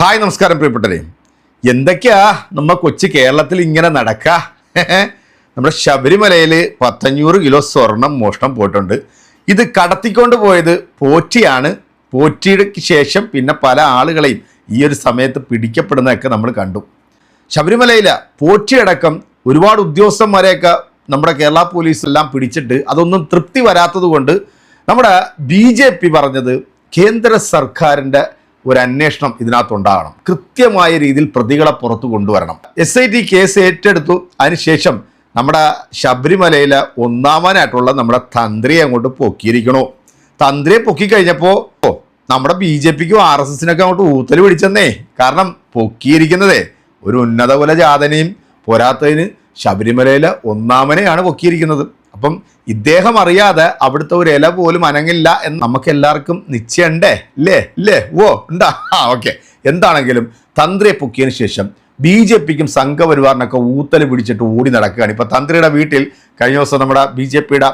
Hi നമസ്കാരം പ്രിയപ്പെട്ടവരെ. എന്തൊക്കെയാ നമ്മ കൊച്ചു കേരളത്തിൽ ഇങ്ങനെ നടക്ക. നമ്മുടെ ശബരിമലയിൽ 1,500 കിലോ സ്വർണം മോഷണം പോയിട്ടുണ്ട്. ഇത് കടത്തിക്കൊണ്ട് പോയത് പോറ്റിയാണ്. പോറ്റിയുടെ ശേഷം പിന്നെ പല ആളുകളെയും ഈ ഒരു സമയത്ത് പിടിക്കപ്പെടുന്നതൊക്കെ നമ്മൾ കണ്ടു. ശബരിമലയിലെ പോറ്റിയടക്കം ഒരുപാട് ഉദ്യോഗസ്ഥന്മാരെയൊക്കെ നമ്മുടെ കേരള പോലീസ് എല്ലാം പിടിച്ചിട്ട് അതൊന്നും തൃപ്തി വരാത്തത് കൊണ്ട് നമ്മുടെ BJP പറഞ്ഞത് കേന്ദ്ര സർക്കാരിൻ്റെ ഒരു അന്വേഷണം ഇതിനകത്തുണ്ടാകണം, കൃത്യമായ രീതിയിൽ പ്രതികളെ പുറത്തു കൊണ്ടുവരണം. SIT കേസ് ഏറ്റെടുത്തു. അതിനുശേഷം നമ്മുടെ ശബരിമലയിലെ ഒന്നാമനായിട്ടുള്ള നമ്മുടെ തന്ത്രിയെ അങ്ങോട്ട് പൊക്കിയിരിക്കണു. തന്ത്രിയെ പൊക്കിക്കഴിഞ്ഞപ്പോൾ നമ്മുടെ BJPക്കും RSSനൊക്കെ അങ്ങോട്ട് ഊത്തൽ പിടിച്ചെന്നേ. കാരണം പൊക്കിയിരിക്കുന്നതേ ഒരു ഉന്നത കുല ജാതനെയും പോരാത്തതിന് ശബരിമലയിലെ ഒന്നാമനെയാണ് പൊക്കിയിരിക്കുന്നത്. അപ്പം ഇദ്ദേഹം അറിയാതെ അവിടുത്തെ ഒരു ഇല പോലും അനങ്ങില്ല എന്ന് നമുക്ക് എല്ലാവർക്കും നിശ്ചയണ്ടേ? ഇല്ലേ ഉണ്ടാ. ഓക്കെ. എന്താണെങ്കിലും തന്ത്രിയെ പൊക്കിയതിന് ശേഷം BJPക്കും സംഘപരിവാറിനൊക്കെ ഊത്തൽ പിടിച്ചിട്ട് ഓടി നടക്കുകയാണ്. ഇപ്പം തന്ത്രിയുടെ വീട്ടിൽ കഴിഞ്ഞ ദിവസം നമ്മുടെ BJPയുടെ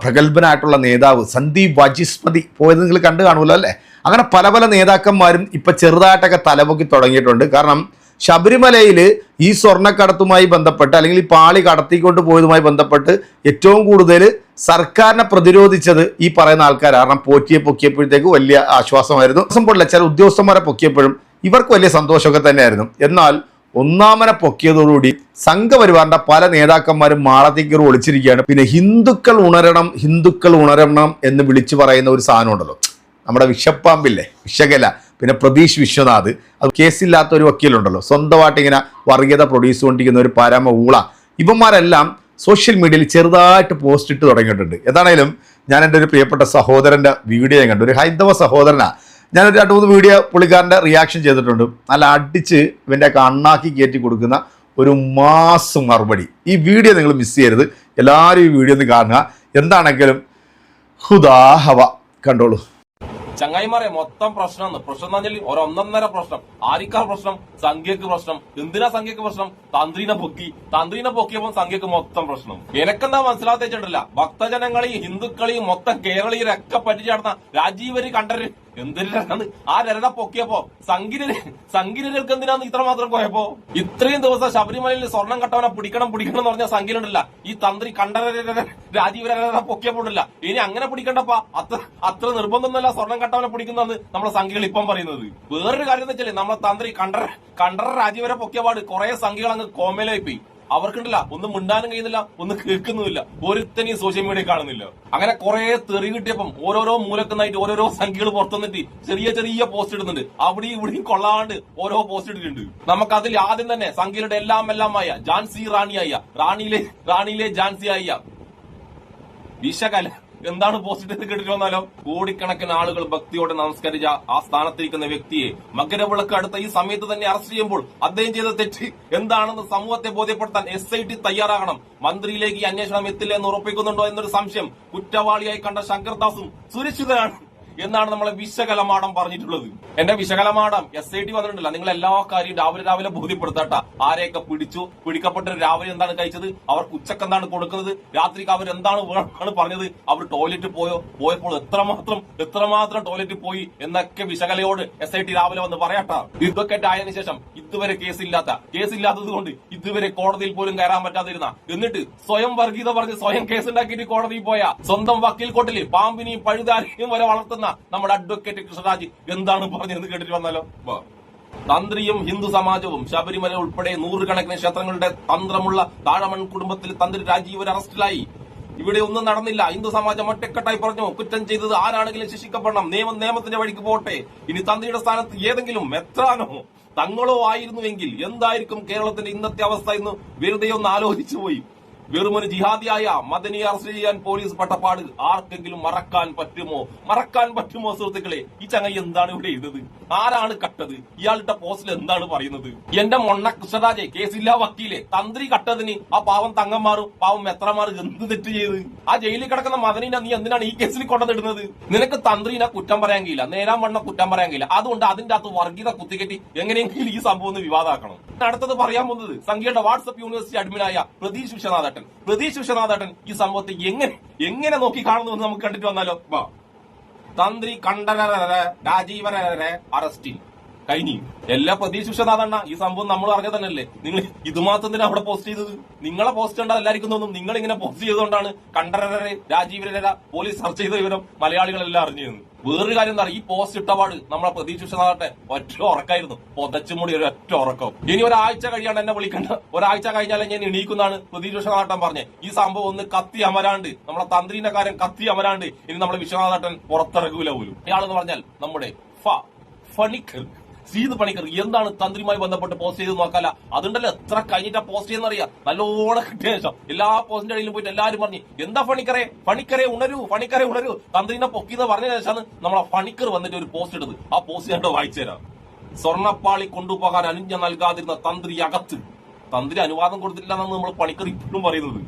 പ്രഗത്ഭനായിട്ടുള്ള നേതാവ് സന്ദീപ് വാചസ്പതി പോയത് നിങ്ങൾ കണ്ടു കാണുമല്ലോ അല്ലേ? അങ്ങനെ പല പല നേതാക്കന്മാരും ഇപ്പം ചെറുതായിട്ടൊക്കെ തലപൊക്കി തുടങ്ങിയിട്ടുണ്ട്. കാരണം ശബരിമലയിൽ ഈ സ്വർണ്ണക്കടത്തുമായി ബന്ധപ്പെട്ട് അല്ലെങ്കിൽ ഈ പാളി കടത്തിക്കൊണ്ട് പോയതുമായി ബന്ധപ്പെട്ട് ഏറ്റവും കൂടുതൽ സർക്കാരിനെ പ്രതിരോധിച്ചത് ഈ പറയുന്ന ആൾക്കാർ. കാരണം പോറ്റിയെ പൊക്കിയപ്പോഴത്തേക്ക് വലിയ ആശ്വാസമായിരുന്നു. പോലുള്ള ചില ഉദ്യോഗസ്ഥന്മാരെ പൊക്കിയപ്പോഴും ഇവർക്ക് വലിയ സന്തോഷമൊക്കെ തന്നെയായിരുന്നു. എന്നാൽ ഒന്നാമനെ പൊക്കിയതോടുകൂടി സംഘപരിവാറിന്റെ പല നേതാക്കന്മാരും മാളത്തേക്ക് ഒളിച്ചിരിക്കുകയാണ്. പിന്നെ ഹിന്ദുക്കൾ ഉണരണം എന്ന് വിളിച്ചു പറയുന്ന ഒരു സാധനം ഉണ്ടല്ലോ, നമ്മുടെ വിഷപ്പാമ്പില്ലേ, വിഷകല, പിന്നെ പ്രതീഷ് വിശ്വനാഥ്, അത് കേസില്ലാത്ത ഒരു വക്കീലുണ്ടല്ലോ, സ്വന്തമായിട്ട് ഇങ്ങനെ വർഗീയത പ്രൊഡ്യൂസ് കൊണ്ടിരിക്കുന്ന ഒരു പരമ ഊള. ഇവന്മാരെല്ലാം സോഷ്യൽ മീഡിയയിൽ ചെറുതായിട്ട് പോസ്റ്റ് ഇട്ട് തുടങ്ങിയിട്ടുണ്ട്. എന്താണേലും ഞാൻ എൻ്റെ ഒരു പ്രിയപ്പെട്ട സഹോദരൻ്റെ വീഡിയോ ഞാൻ കണ്ടു. ഒരു ഹൈന്ദവ സഹോദരനാണ്. ഞാനൊരു 2-3 വീഡിയോ പുള്ളിക്കാരൻ്റെ റിയാക്ഷൻ ചെയ്തിട്ടുണ്ട്. നല്ല അടിച്ച് ഇവൻ്റെ കണ്ണാക്കി കയറ്റി കൊടുക്കുന്ന ഒരു മാസ് മറുപടി. ഈ വീഡിയോ നിങ്ങൾ മിസ് ചെയ്യരുത്. എല്ലാവരും ഈ വീഡിയോ ഒന്ന് കാണുക. എന്താണെങ്കിലും ഹുദാഹവ കണ്ടോളൂ. ചങ്ങായിമാരെ മൊത്തം പ്രശ്നം എന്ന് പറഞ്ഞാൽ ഒരൊന്നൊന്നര പ്രശ്നം. ആരിക്കാർ പ്രശ്നം? സംഖ്യക്ക് പ്രശ്നം. എന്തിനാ സംഖ്യക്ക് പ്രശ്നം? തന്ത്രീനെ പൊക്കിയപ്പോൾ സംഖ്യക്ക് മൊത്തം പ്രശ്നം. എനക്കെന്താ മനസ്സിലാത്ത വെച്ചിട്ടില്ല, ഭക്തജനങ്ങളെയും ഹിന്ദുക്കളെയും മൊത്തം കേരളീയരൊക്കെ പറ്റിച്ചാടുന്ന രാജീവര് കണ്ടര് എന്തിനാണ് ആ രരട പൊക്കിയപ്പോ സംഗീതർക്ക് എന്തിനാന്ന് ഇത്രമാത്രം പോയപ്പോ? ഇത്രയും ദിവസം ശബരിമലയിൽ സ്വർണം കട്ടവനെ പിടിക്കണം എന്ന് പറഞ്ഞ സംഖ്യയിലുണ്ടല്ല, ഈ തന്ത്രി കണ്ടര രാജീവര പൊക്കിയപ്പോഴില്ല. ഇനി അങ്ങനെ പിടിക്കണ്ടപ്പാ, അത്ര നിർബന്ധമൊന്നുമല്ല സ്വർണം കട്ടവനെ പിടിക്കുന്നതെന്ന് നമ്മുടെ സംഖ്യകൾ ഇപ്പം പറയുന്നത്. വേറൊരു കാര്യം എന്ന് വെച്ചാല് നമ്മളെ തന്ത്രി കണ്ടര രാജീവരെ പൊക്കിയ പാട് കുറെ സംഖ്യകൾ അങ്ങ് കോമയിലായി പോയി. അവർക്കുണ്ടല്ല ഒന്നും മിണ്ടാനും കഴിയുന്നില്ല, ഒന്നും കേൾക്കുന്നുമില്ല, ഒരുത്തനെയും സോഷ്യൽ മീഡിയ കാണുന്നില്ല. അങ്ങനെ കുറെ തെറി കിട്ടിയപ്പം ഓരോരോ മൂലക്കുന്നായിട്ട് ഓരോരോ സംഖ്യകൾ പുറത്തുനിന്നിട്ട് ചെറിയ പോസ്റ്റ് ഇടുന്നുണ്ട്. അവിടെയും ഇവിടെയും കൊള്ളാണ്ട് ഓരോ പോസ്റ്റ് ഇട്ടിട്ടുണ്ട്. നമുക്കതിൽ ആദ്യം തന്നെ സംഖ്യയുടെ എല്ലാമായ ഝാൻസി റാണിയിലെ ഝാൻസി ആയ വിഷകല എന്താണ് പോസ്റ്റ് കേട്ടിട്ട് വന്നാലോ? കോടിക്കണക്കിന് ആളുകൾ ഭക്തിയോടെ നമസ്കരിച്ച ആ സ്ഥാനത്തിരിക്കുന്ന വ്യക്തിയെ മകരവിളക്ക് അടുത്ത ഈ സമയത്ത് തന്നെ അറസ്റ്റ് ചെയ്യുമ്പോൾ അദ്ദേഹം ചെയ്ത തെറ്റ് എന്താണെന്ന് സമൂഹത്തെ ബോധ്യപ്പെടുത്താൻ SIT തയ്യാറാകണം. മന്ത്രിയിലേക്ക് ഈ അന്വേഷണം എത്തില്ല എന്ന് ഉറപ്പിക്കുന്നുണ്ടോ എന്നൊരു സംശയം കുറ്റവാളിയായി കണ്ട ശങ്കർദാസും സുരക്ഷിതരാണ് എന്നാണ് നമ്മളെ വിശകലമാടം പറഞ്ഞിട്ടുള്ളത്. എന്റെ വിശകലമാടം SIT വന്നിട്ടില്ല. നിങ്ങൾ എല്ലാ കാര്യം രാവിലെ ബോധ്യപ്പെടുത്തട്ട. ആരെയൊക്കെ പിടിക്കപ്പെട്ട രാവിലെ എന്താണ് കഴിച്ചത്, അവർക്ക് ഉച്ചക്ക് എന്താണ് കൊടുക്കുന്നത്, രാത്രിക്ക് അവരെന്താണ് വേണമെന്നാണ് പറഞ്ഞത്, അവർ ടോയ്ലറ്റ് പോയപ്പോൾ എത്രമാത്രം ടോയ്ലറ്റ് പോയി എന്നൊക്കെ വിശകലയോട് SIT രാവിലെ വന്ന് പറയട്ട. ഇതൊക്കെ ആയതിനു ശേഷം ഇതുവരെ കേസില്ലാത്തത് കൊണ്ട് ഇതുവരെ കോടതിയിൽ പോലും കയറാൻ പറ്റാതിരുന്ന, എന്നിട്ട് സ്വയം വർഗീയത പറഞ്ഞ് സ്വയം കേസുണ്ടാക്കിയിട്ട് കോടതിയിൽ പോയ സ്വന്തം വക്കീൽ കോട്ടില് പാമ്പിനെയും പഴുതാരിയും വരെ വളർത്തുന്ന നമ്മുടെ അഡ്വക്കേറ്റ് കൃഷ്ണരാജ് എന്താണ് പറഞ്ഞതെന്ന് കേട്ടിട്ട് വന്നാലോ? തന്ത്രിയും ഹിന്ദു സമാജവും ശബരിമല ഉൾപ്പെടെ നൂറുകണക്കിന് ക്ഷേത്രങ്ങളുടെ തന്ത്രമുള്ള താഴമൺ കുടുംബത്തിൽ തന്ത്രി രാജീവർ അറസ്റ്റിലായി. ഇവിടെ ഒന്നും നടന്നില്ല. ഹിന്ദു സമാജം ഒറ്റക്കെട്ടായി പറഞ്ഞു, കുറ്റം ചെയ്തത് ആരാണെങ്കിലും ശിക്ഷിക്കപ്പെടണം, നിയമത്തിന്റെ വഴിക്ക് പോട്ടെ. ഇനി തന്ത്രിയുടെ സ്ഥാനത്ത് ഏതെങ്കിലും മെത്രാനോ തങ്ങളോ ആയിരുന്നുവെങ്കിൽ എന്തായിരിക്കും കേരളത്തിന്റെ ഇന്നത്തെ അവസ്ഥ എന്ന് വെറുതെ ഒന്ന് ആലോചിച്ചു പോയി. വെറുമൊരു ജിഹാദിയായ മദനിയെ അറസ്റ്റ് ചെയ്യാൻ പോലീസ് പട്ടപ്പാട് ആർക്കെങ്കിലും മറക്കാൻ പറ്റുമോ സുഹൃത്തുക്കളെ? ഈ ചങ്ങായി എന്താണ് ഇവിടെ എഴുതുന്നത്? ആരാണ് കട്ടത്? ഇയാളുടെ പോസ്റ്റിൽ എന്താണ് പറയുന്നത്? എന്റെ മൊണ്ണ കൃഷ്ണരാജെ, കേസില്ലാ വക്കീലെ, തന്ത്രി കട്ടതിന് ആ പാവം തങ്ങന്മാരും പാവം മെത്രമാരും എന്ത് തെറ്റ് ചെയ്ത്? ആ ജയിലിൽ കിടക്കുന്ന മദനിനെ നീ എന്തിനാണ് ഈ കേസിൽ കൊണ്ടുവന്നിടുന്നത്? നിനക്ക് തന്ത്രിനെ കുറ്റം പറയാൻ കഴിയില്ല, നേരാൻ വണ്ണ കുറ്റം പറയാൻ കഴിയില്ല. അതുകൊണ്ട് അതിന്റെ അകത്ത് വർഗീയത കുത്തിക്കെട്ടി എങ്ങനെയെങ്കിലും ഈ സംഭവം ഒന്ന് വിവാദമാക്കണം. അടുത്തത് പറയാൻ പോകുന്നത് സംഖ്യയുടെ വാട്സ്ആപ്പ് യൂണിവേഴ്സിറ്റി അഡ്മിനായ പ്രതീഷ് വിശ്വനാഥേട്ടൻ ഈ സംഭവത്തെ എങ്ങനെ നോക്കി കാണുന്നു എന്ന് നമുക്ക് കണ്ടിട്ട് വന്നാലോ? തന്ത്രി കണ്ഠരര രാജീവര അറസ്റ്റിൽ കഴിഞ്ഞു. എല്ലാ പ്രതീക്ഷിച്ചതാണ ഈ സംഭവം നമ്മൾ അറിഞ്ഞ തന്നെയല്ലേ. നിങ്ങൾ ഇത് മാത്രം അവിടെ പോസ്റ്റ് ചെയ്തത്? നിങ്ങളെ പോസ്റ്റ് ഉണ്ടാ എല്ലാവർക്കും തോന്നും നിങ്ങൾ ഇങ്ങനെ പോസ്റ്റ് ചെയ്തുകൊണ്ടാണ് കണ്ഠരരെ രാജീവരരെ പോലീസ് സെർച്ച് ചെയ്ത വിവരം മലയാളികളെല്ലാം അറിഞ്ഞിരുന്നു. വേറൊരു കാര്യം എന്താ, ഈ പോസ്റ്റ് ഇട്ടപാട് നമ്മളെ പ്രതീക്ഷിച്ചതാകട്ടെ ഒറ്റ ഉറക്കായിരുന്നു, പൊതച്ചുമൂടി ഒരു ഒറ്റ ഉറക്കം. ഇനി ഒരാഴ്ച കഴിയാണ്ട് എന്നെ വിളിക്കണ്ട, ഒരാഴ്ച കഴിഞ്ഞാലേ ഞാൻ എണീക്കുന്നതാണ് പ്രതീക്ഷിച്ചതാട്ടൻ പറഞ്ഞേ. ഈ സംഭവം ഒന്ന് കത്തി അമരാണ്ട്, നമ്മളെ തന്ത്രീന്റെ കാര്യം കത്തി അമരാണ്ട് ഇനി നമ്മളെ വിശ്വനാഥേട്ടൻ പുറത്തിറങ്ങൂല പോലും. ഇയാളെന്ന് പറഞ്ഞാൽ നമ്മുടെ ഫണിക്കർ, സീത് പണിക്കർ എന്താണ് തന്ത്രിയുമായി ബന്ധപ്പെട്ട് പോസ്റ്റ് ചെയ്ത് നോക്കാല. അതുണ്ടല്ലോ എത്ര കഴിഞ്ഞിട്ടാ പോസ്റ്റ് ചെയ്യുന്നറിയാം. നല്ലോണം കിട്ടിയ ശേഷം എല്ലാ പോസ്റ്റിന്റെ ഇടയിലും പോയിട്ട് എല്ലാവരും പറഞ്ഞു എന്താ ഫണിക്കറെ ഉണരൂ, ഫണിക്കറെ ഉണരൂ, തന്ത്രിനെ പൊക്കിന്ന് പറഞ്ഞ ശേഷമാണ് നമ്മളെ ഫണിക്കർ വന്നിട്ട് ഒരു പോസ്റ്റ് ഇട്ടത്. ആ പോസ്റ്റ് കണ്ടോ വായിച്ചു തരാം. സ്വർണ്ണപ്പാളി കൊണ്ടുപോകാൻ അനുജ്ഞ നൽകാതിരുന്ന തന്ത്രി അകത്ത്. തന്ത്രി അനുവാദം കൊടുത്തിട്ടില്ല എന്നാണ് നമ്മൾ പണിക്കർ ഇപ്പോഴും പറയുന്നത്.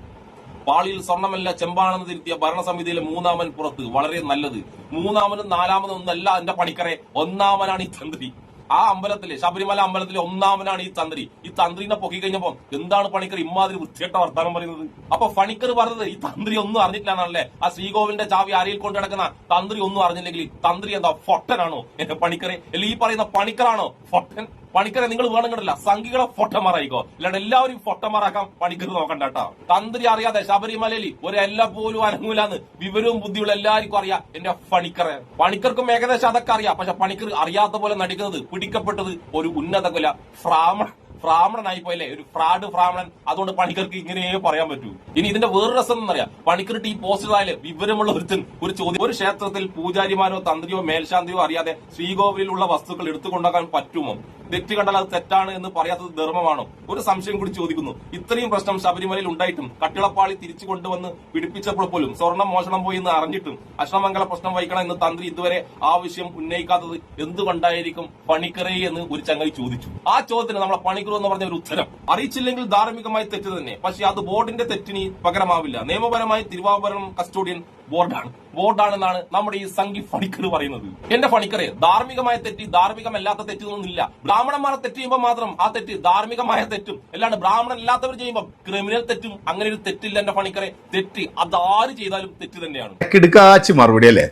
പാളിയിൽ സ്വർണ്ണമല്ല ചെമ്പാണെന്ന് തിരുത്തിയ ഭരണസമിതിയിലെ മൂന്നാമൻ പുറത്ത്. വളരെ നല്ലത്. മൂന്നാമനും നാലാമനും ഒന്നല്ല എന്റെ പണിക്കറെ, ഒന്നാമനാണ് ഈ തന്ത്രി. ആ അമ്പലത്തിലെ ശബരിമല അമ്പലത്തിലെ ഒന്നാമനാണ് ഈ തന്ത്രി. ഈ തന്ത്രിനെ പൊക്കി കഴിഞ്ഞപ്പോ എന്താണ് പണിക്കർ ഇമാതിരി വൃത്തികെട്ട വർത്താനം പറയുന്നത്? അപ്പൊ പണിക്കർ പറഞ്ഞത് ഈ തന്ത്രി ഒന്നും അറിഞ്ഞിട്ടില്ല എന്നാണല്ലേ. ആ ശ്രീകോവിലിന്റെ ചാവി അരയിൽ കൊണ്ട് നടക്കുന്ന തന്ത്രി ഒന്നും അറിഞ്ഞില്ലെങ്കിൽ തന്ത്രി എന്താ പൊട്ടനാണോ എന്റെ പണിക്കറെ? അല്ലെ ഈ പറയുന്ന പണിക്കറാണോ പൊട്ടൻ? പണിക്കരെ നിങ്ങൾ വേണമെങ്കിലല്ല സംഘികളെ പൊട്ടന്മാരായിക്കോ, അല്ലാണ്ട് എല്ലാവരും പൊട്ടന്മാരാക്കാൻ പണിക്കർ നോക്കണ്ട കേട്ടോ. തന്ത്രി അറിയാതെ ശബരിമലയിൽ ഒരു എല്ലാം പോലും അനങ്ങൂലാന്ന് വിവരവും ബുദ്ധിയുള്ള എല്ലാവർക്കും അറിയാം എന്റെ പണിക്കറെ. പണിക്കർക്കും ഏകദേശം അതൊക്കെ അറിയാം. പക്ഷെ പണിക്കർ അറിയാത്ത പോലെ നടിക്കുന്നത്, പിടിക്കപ്പെട്ടത് ഒരു ഉന്നത കുല ബ്രാഹ്മണനായി പോയല്ലേ, ഒരു ഫ്രാഡ് ബ്രാഹ്മണൻ. അതുകൊണ്ട് പണിക്കർക്ക് ഇങ്ങനെയേ പറയാൻ പറ്റൂ. ഇനി ഇതിന്റെ വേറൊരു രസം എന്നറിയാം, പണിക്കർക്ക് ഈ പോസ്റ്ററായാലും വിവരമുള്ള ഒരുത്തൻ ഒരു ചോദ്യം, ഒരു ക്ഷേത്രത്തിൽ പൂജാരിമാരോ തന്ത്രിയോ മേൽശാന്തിയോ അറിയാതെ ശ്രീകോവിലുള്ള വസ്തുക്കൾ എടുത്തുകൊണ്ടാക്കാൻ പറ്റുമോ? തെറ്റ് കണ്ടാൽ അത് തെറ്റാണ് എന്ന് പറയാത്തത് ധർമ്മമാണോ? ഒരു സംശയം കൂടി ചോദിക്കുന്നു. ഇത്രയും പ്രശ്നം ശബരിമലയിൽ ഉണ്ടായിട്ടും കട്ടിളപ്പാളി തിരിച്ചു കൊണ്ടുവന്ന് പിടിപ്പിച്ചപ്പോൾ പോലും സ്വർണം മോഷണം പോയി എന്ന് അറിഞ്ഞിട്ടും അശ്വമംഗല പ്രശ്നം വഹിക്കണം എന്ന് തന്ത്രി ഇതുവരെ ആവശ്യം ഉന്നയിക്കാത്തത് എന്തുകൊണ്ടായിരിക്കും പണിക്കറേ എന്ന് ഒരു ചങ്ങായി ചോദിച്ചു. ആ ചോദ്യത്തിന് നമ്മളെ പണിക്കർ എന്ന് പറഞ്ഞ ഒരു ഉത്തരം, അറിയിച്ചില്ലെങ്കിൽ ധാർമ്മികമായി തെറ്റ് തന്നെ, പക്ഷെ അത് ബോർഡിന്റെ തെറ്റിന് പകരമാവില്ല. നിയമപരമായി തിരുവാഭരണം കസ്റ്റോഡിയൻ ബോർഡാണെന്നാണ് നമ്മുടെ ഈ സംഘി പണിക്കർ പറയുന്നത്. എന്റെ പണിക്കറെ, ധാർമ്മികമായ തെറ്റ് ധാർമ്മികമല്ലാത്ത തെറ്റൊന്നുമില്ല. ബ്രാഹ്മണന്മാരെ തെറ്റ് ചെയ്യുമ്പോൾ മാത്രം ആ തെറ്റ് ധാർമ്മികമായ തെറ്റും, അല്ലാണ്ട് ബ്രാഹ്മണൻ അല്ലാത്തവർ ചെയ്യുമ്പോൾ ക്രിമിനൽ തെറ്റും അങ്ങനെ ഒരു തെറ്റില്ല എന്റെ പണിക്കറെ. തെറ്റ് അതാര് ചെയ്താലും തെറ്റ് തന്നെയാണ്. കിടുക്കാച്ച് മറുപടി അല്ലേ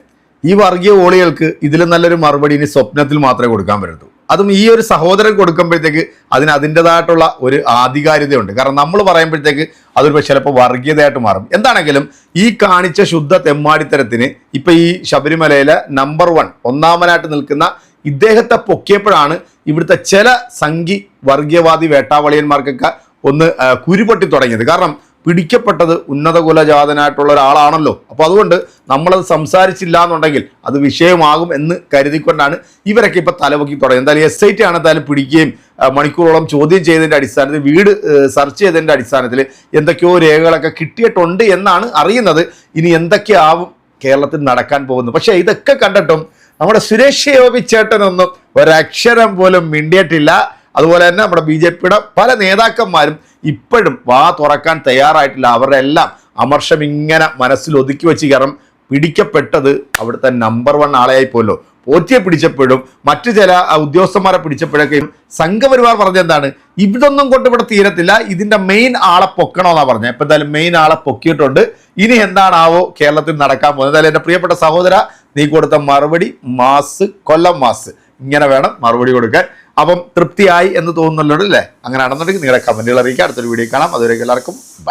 ഈ വർഗീയ ഓളികൾക്ക്. ഇതിൽ നല്ലൊരു മറുപടി ഇനി സ്വപ്നത്തിൽ മാത്രമേ കൊടുക്കാൻ പറ്റൂ. അതും ഈ ഒരു സഹോദരൻ കൊടുക്കുമ്പോഴത്തേക്ക് അതിന് അതിൻ്റെതായിട്ടുള്ള ഒരു ആധികാരികതയുണ്ട്. കാരണം നമ്മൾ പറയുമ്പോഴത്തേക്ക് അതൊരു ചിലപ്പോൾ വർഗീയതയായിട്ട് മാറും. എന്താണെങ്കിലും ഈ കാണിച്ച ശുദ്ധ തെമ്മാടിത്തരത്തിന് ഇപ്പം ഈ ശബരിമലയിലെ നമ്പർ 1 ഒന്നാമനായിട്ട് നിൽക്കുന്ന ഇദ്ദേഹത്തെ പൊക്കിയപ്പോഴാണ് ഇവിടുത്തെ ചില സംഘി വർഗീയവാദി വേട്ടാവളിയന്മാർക്കൊക്കെ ഒന്ന് കുരുപൊട്ടി തുടങ്ങിയത്. കാരണം പിടിക്കപ്പെട്ടത് ഉന്നത കുലജാതനായിട്ടുള്ള ഒരാളാണല്ലോ. അപ്പോൾ അതുകൊണ്ട് നമ്മളത് സംസാരിച്ചില്ല എന്നുണ്ടെങ്കിൽ അത് വിഷയമാകും എന്ന് കരുതിക്കൊണ്ടാണ് ഇവരൊക്കെ ഇപ്പം തലപൊക്കി തുടങ്ങി. എന്തായാലും SIT ആണ് എന്തായാലും പിടിക്കുകയും മണിക്കൂറോളം ചോദ്യം ചെയ്തതിൻ്റെ അടിസ്ഥാനത്തിൽ, വീട് സെർച്ച് ചെയ്തതിൻ്റെ അടിസ്ഥാനത്തിൽ എന്തൊക്കെയോ രേഖകളൊക്കെ കിട്ടിയിട്ടുണ്ട് എന്നാണ് അറിയുന്നത്. ഇനി എന്തൊക്കെയാവും കേരളത്തിൽ നടക്കാൻ പോകുന്നത്. പക്ഷേ ഇതൊക്കെ കണ്ടിട്ടും നമ്മുടെ സുരേഷ് ഗോപി ചേട്ടനൊന്നും ഒരക്ഷരം പോലും മിണ്ടിയിട്ടില്ല. അതുപോലെ തന്നെ നമ്മുടെ BJPയുടെ പല നേതാക്കന്മാരും ഇപ്പോഴും വാ തുറക്കാൻ തയ്യാറായിട്ടില്ല. അവരുടെ എല്ലാം അമർഷം ഇങ്ങനെ മനസ്സിൽ ഒതുക്കി വെച്ച്, കാരണം പിടിക്കപ്പെട്ടത് അവിടുത്തെ നമ്പർ 1 ആളെയായി പോലോ. പോറ്റിയെ പിടിച്ചപ്പോഴും മറ്റു ചില ഉദ്യോഗസ്ഥന്മാരെ പിടിച്ചപ്പോഴൊക്കെയും സംഘപരിവാർ പറഞ്ഞെന്താണ്, ഇതൊന്നും കൊണ്ട് ഇവിടെ തീരത്തില്ല, ഇതിന്റെ മെയിൻ ആളെ പൊക്കണമെന്നാണ് പറഞ്ഞത്. ഇപ്പം എന്തായാലും മെയിൻ ആളെ പൊക്കിയിട്ടുണ്ട്. ഇനി എന്താണാവോ കേരളത്തിൽ നടക്കാൻ പോകുന്നത്? എന്തായാലും എൻ്റെ പ്രിയപ്പെട്ട സഹോദര, നീ കൊടുത്ത മറുപടി മാസ്, കൊല്ലം മാസ്. ഇങ്ങനെ വേണം മറുപടി കൊടുക്കാൻ. അപ്പം തൃപ്തിയായി എന്ന് തോന്നുന്നല്ലോ അല്ലേ? അങ്ങനെ ആണെന്നുണ്ടെങ്കിൽ നിങ്ങളുടെ കമന്റുകൾ അറിയിക്കുക. അടുത്തൊരു വീഡിയോ കാണാം. അതുവരെ എല്ലാവർക്കും ബൈ.